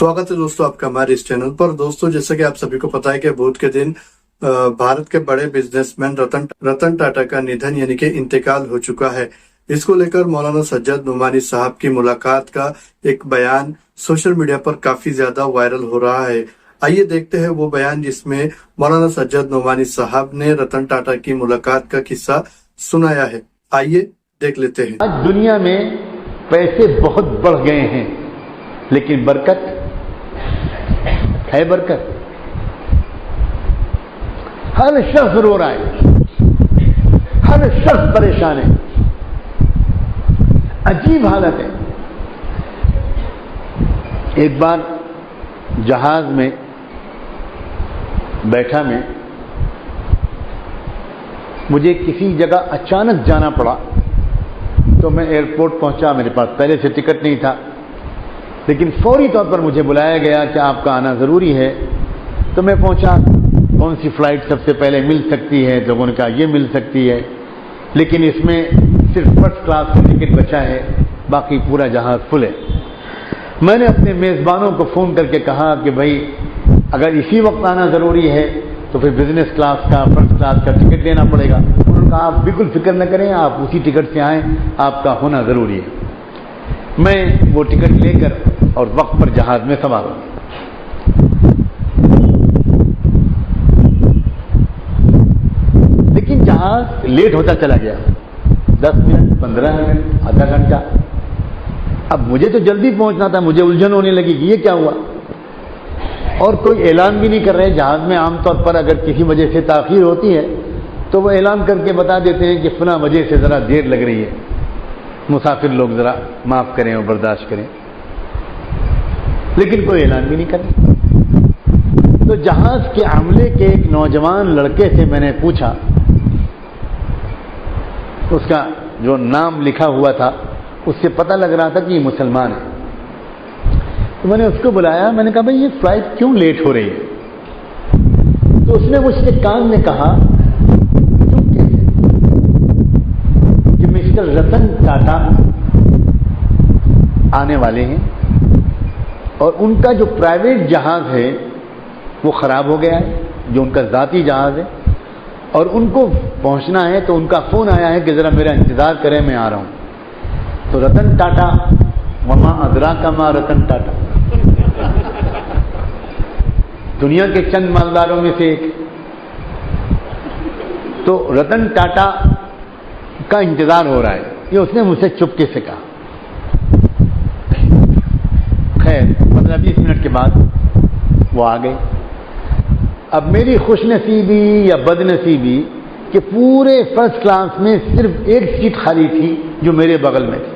स्वागत है दोस्तों आपका हमारे इस चैनल पर। दोस्तों जैसा कि आप सभी को पता है कि बुध के दिन भारत के बड़े बिजनेसमैन रतन टाटा का निधन यानी कि इंतकाल हो चुका है। इसको लेकर मौलाना सज्जद नोमानी साहब की मुलाकात का एक बयान सोशल मीडिया पर काफी ज्यादा वायरल हो रहा है। आइए देखते हैं वो बयान जिसमें मौलाना सज्जद नोमानी साहब ने रतन टाटा की मुलाकात का किस्सा सुनाया है। आइए देख लेते हैं। आज दुनिया में पैसे बहुत बढ़ गए हैं, लेकिन बरकत है? बरकत? हर शख्स रो रहा है, हर शख्स परेशान है, अजीब हालत है। एक बार जहाज में बैठा मैं, मुझे किसी जगह अचानक जाना पड़ा, तो मैं एयरपोर्ट पहुंचा। मेरे पास पहले से टिकट नहीं था, लेकिन फौरी तौर पर मुझे बुलाया गया कि आपका आना ज़रूरी है। तो मैं पहुंचा। कौन सी फ़्लाइट सबसे पहले मिल सकती है? लोगों ने कहा ये मिल सकती है, लेकिन इसमें सिर्फ फर्स्ट क्लास का टिकट बचा है, बाकी पूरा जहाज़ फुल है। मैंने अपने मेज़बानों को फ़ोन करके कहा कि भाई अगर इसी वक्त आना ज़रूरी है तो फिर बिज़नेस क्लास का, फर्स्ट क्लास का टिकट लेना पड़ेगा। उन्होंने कहा आप बिल्कुल फिक्र न करें, आप उसी टिकट से आएँ, आपका होना ज़रूरी है। मैं वो टिकट लेकर और वक्त पर जहाज में सवार हूं। लेकिन जहाज लेट होता चला गया, 10 मिनट, 15 मिनट, आधा घंटा। अब मुझे तो जल्दी पहुंचना था, मुझे उलझन होने लगी कि ये क्या हुआ। और कोई ऐलान भी नहीं कर रहे। जहाज में आमतौर पर अगर किसी वजह से ताखीर होती है तो वो ऐलान करके बता देते हैं कि फला वजह से ज़रा देर लग रही है, मुसाफिर लोग ज़रा माफ़ करें और बर्दाश्त करें। लेकिन कोई ऐलान भी नहीं करे। तो जहाज के अमले के एक नौजवान लड़के से मैंने पूछा, उसका जो नाम लिखा हुआ था उससे पता लग रहा था कि ये मुसलमान है। तो मैंने उसको बुलाया, मैंने कहा भाई ये फ्लाइट क्यों लेट हो रही है? तो उसने मुझसे कान में कहा कि मिस्टर रतन टाटा आने वाले हैं और उनका जो प्राइवेट जहाज है वो ख़राब हो गया है, जो उनका ज़ाती जहाज है, और उनको पहुंचना है। तो उनका फ़ोन आया है कि ज़रा मेरा इंतज़ार करें, मैं आ रहा हूं। तो रतन टाटा, वमा अदरा का मा रतन टाटा, दुनिया के चंद मालदारों में से एक। तो रतन टाटा का इंतज़ार हो रहा है, ये उसने मुझसे चुपके से कहा। खैर 15-20 मिनट के बाद वो आ गए। अब मेरी खुशनसीबी या बदनसीबी कि पूरे फर्स्ट क्लास में सिर्फ एक सीट खाली थी जो मेरे बगल में थी।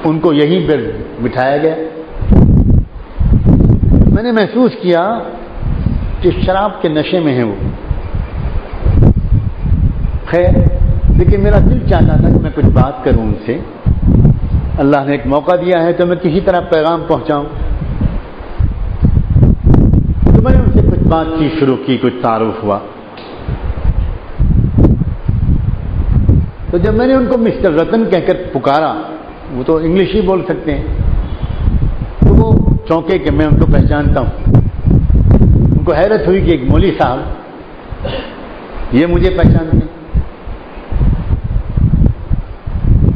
उनको यहीं पर बिठाया गया। मैंने महसूस किया कि शराब के नशे में है वो। खैर, लेकिन मेरा दिल चाहता था कि मैं कुछ बात करूं उनसे। अल्लाह ने एक मौका दिया है तो मैं किसी तरह पैगाम पहुंचाऊं। तो मैंने उनसे कुछ बातचीत शुरू की, कुछ तारुफ हुआ। तो जब मैंने उनको मिस्टर रतन कहकर पुकारा, वो तो इंग्लिश ही बोल सकते हैं, तो वो चौंके कि मैं उनको पहचानता हूं। उनको हैरत हुई कि एक मौलवी साहब ये मुझे पहचानते हैं।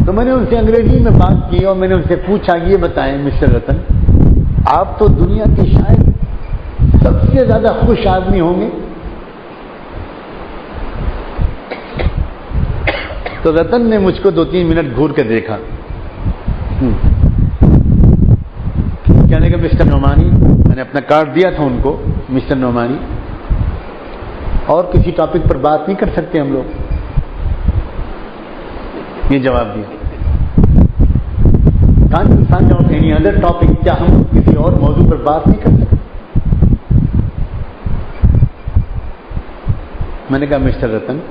तो मैंने उनसे अंग्रेजी में बात की और मैंने उनसे पूछा, ये बताएं मिस्टर रतन, आप तो दुनिया के शायद सबसे ज्यादा खुश आदमी होंगे। तो रतन ने मुझको 2-3 मिनट घूर कर देखा। कहने का मिस्टर नोमानी, मैंने अपना कार्ड दिया था उनको, मिस्टर नोमानी, और किसी टॉपिक पर बात नहीं कर सकते हम लोग, ये जवाब दिया। Can't to find out any other topic, क्या हम किसी और मौजू पर बात नहीं कर सकते? मैंने कहा मिस्टर रतन,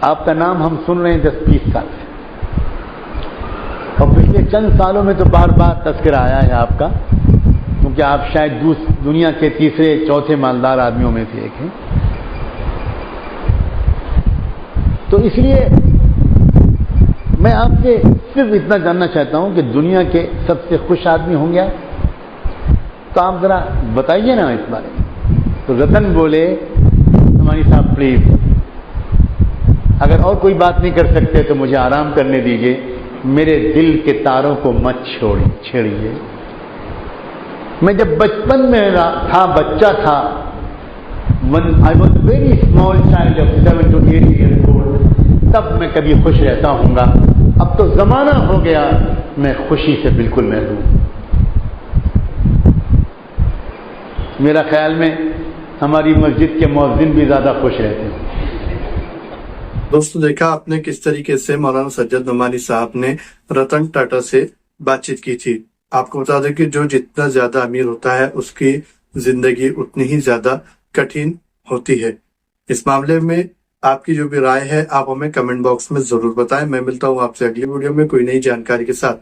आपका नाम हम सुन रहे हैं 10-20 साल से, और पिछले चंद सालों में तो बार बार तस्करा आया है आपका, क्योंकि आप शायद दुनिया के तीसरे चौथे मालदार आदमियों में से एक हैं। तो इसलिए میں آپ سے صرف اتنا جاننا چاہتا ہوں کہ دنیا کے سب سے خوش آدمی ہوں گے تو آپ ذرا بتائیے نا اس بارے میں. تو رتن بولے نعمانی صاحب پلیز اگر اور کوئی بات نہیں کر سکتے تو مجھے آرام کرنے دیجیے, میرے دل کے تاروں کو مت چھیڑیے. میں جب بچپن میں تھا, بچہ تھا, when I was a very small child of 7 to 8 years old, تب میں کبھی خوش رہتا ہوں گا. اب تو زمانہ ہو گیا, میں خوشی سے بالکل محروم. میرا خیال میں ہماری مسجد کے مؤذن بھی زیادہ خوش رہتے ہیں. دوستوں دیکھا آپ نے کس طریقے سے مولانا سجاد نعمانی صاحب نے رتن ٹاٹا سے بات چیت کی تھی. آپ کو بتا دیں کہ جو جتنا زیادہ امیر ہوتا ہے اس کی زندگی اتنی ہی زیادہ کٹھن ہوتی ہے. اس معاملے میں آپ کی جو بھی رائے ہے آپ ہمیں کمنٹ باکس میں ضرور بتائیں. میں ملتا ہوں آپ سے اگلی ویڈیو میں کوئی نئی جانکاری کے ساتھ.